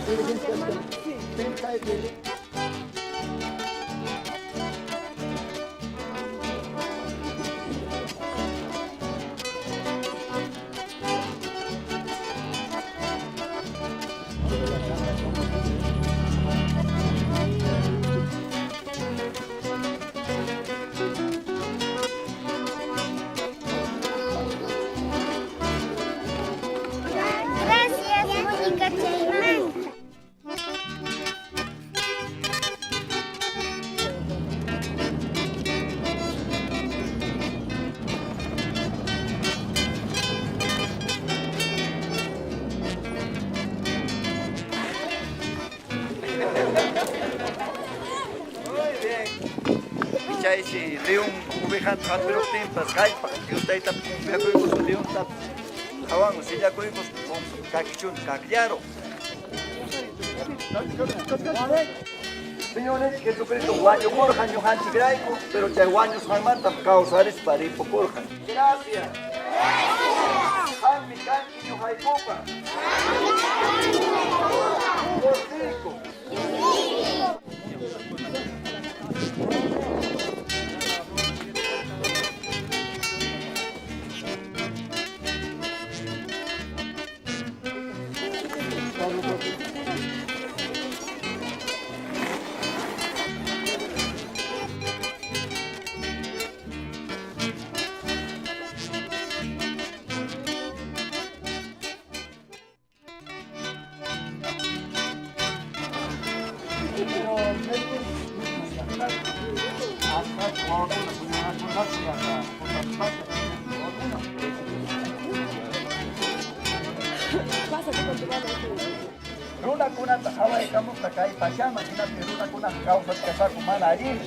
Gracias, Mónica Chaimán. Si leon ubijan pero tempas kaipa y usted está con leon está hawan si ya con caquichun caquiaro. Señores, Jesucristo guayo corjan yo hanchi graico, pero que guaños jamanta causar es para ir por corjan. Gracias. Han mi canqui yo jaipopa. Cortico. Runa kuna Hawaii kamu takai pachama kina runa kuna causa casar con mala allí.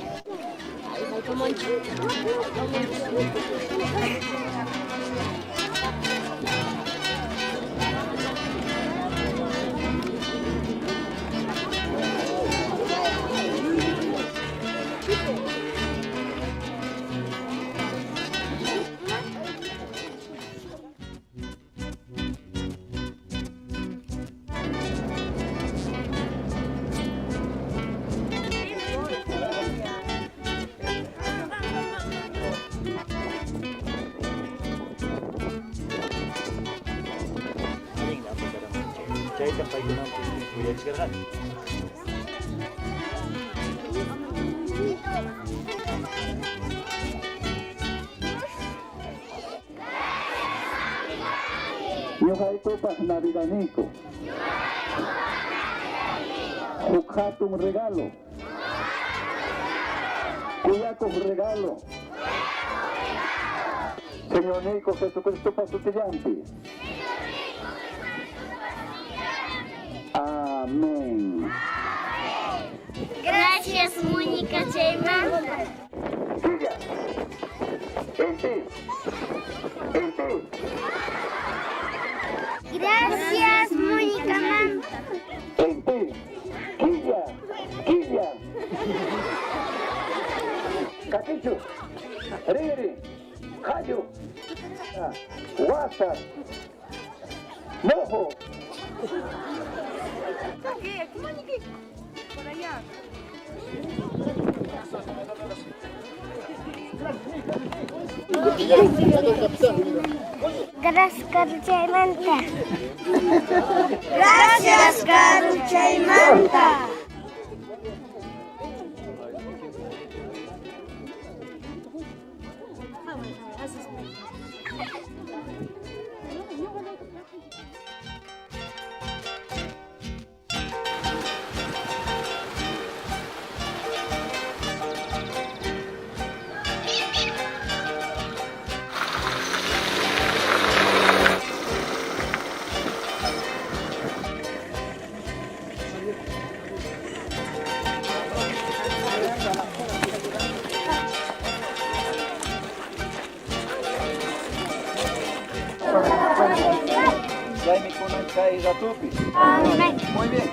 Yo jaipo pa navidanico. Jukatu un regalo. Cuyaco un regalo. Señor Nico, Jesucristo para tu tillante. Amén. Gracias, Mónica Chaimán. Siga. En ti. En ti. Gracias, Mónica Manta. En ti. Quilla. Quilla. Capicho. Riri. Jayo. Guasa. Mojo. Aquí, Mónica. Por allá. Gracias, Caruchaimanta. Gracias, Caruchaimanta. Jaime Conanca y Ratupi. Amén. Muy bien.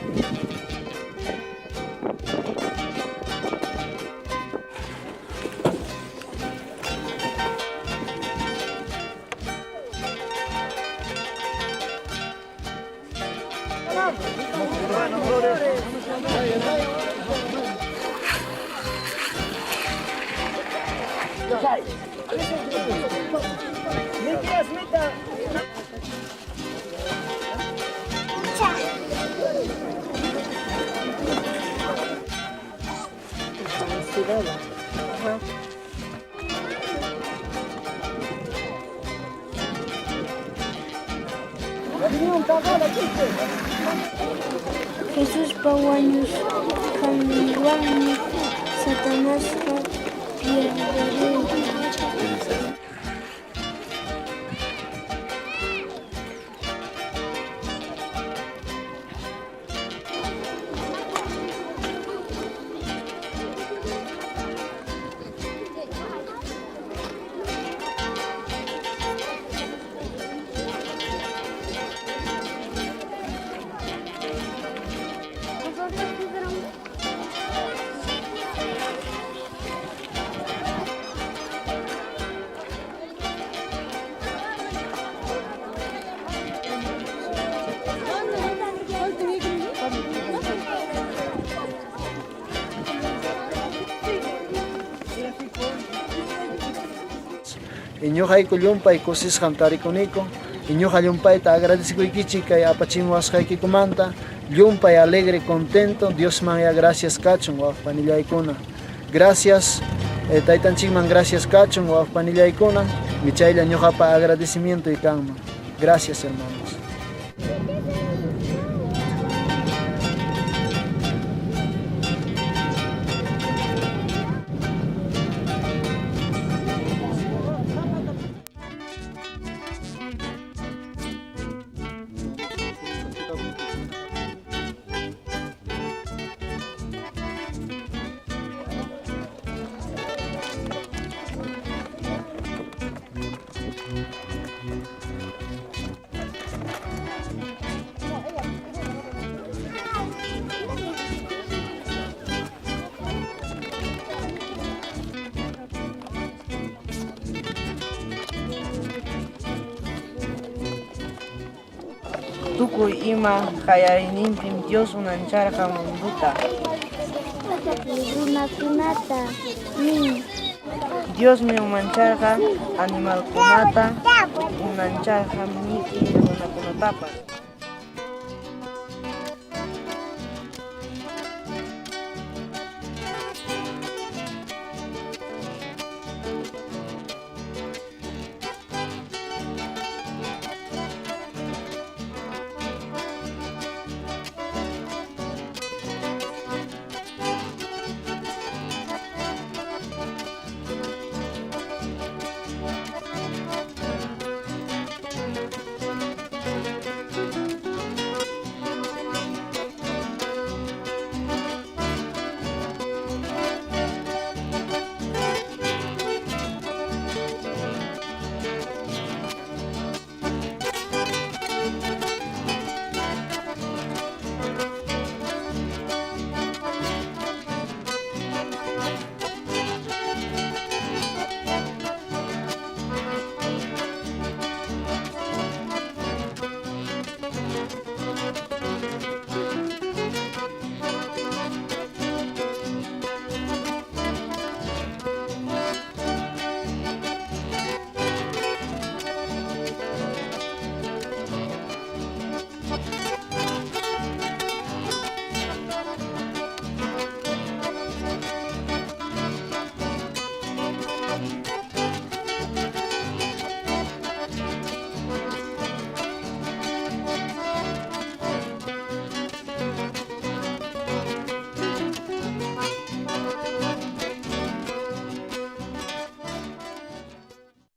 Bueno, Jesús Paguaños, Camiwani, Satanás, Pierre. Iñuhay kulyumpay kusis hamtari kuniko. Iñuhay lumpay ta agradezco ikichi kay apachimwas kay kikumanta. Lumpay alegre, contento. Dios maya gracias kachun waf panillaykuna. Gracias taytanchikman gracias kachun waf panillaykuna. Michaylla ñuqapa agradecimiento ikanman. Gracias hermanos. Tukuy ima qayarininpim Dios unancharqa munduta. Runakunata, Dios mi umancharqa animalkunata, unancharqa miki runakunatapas.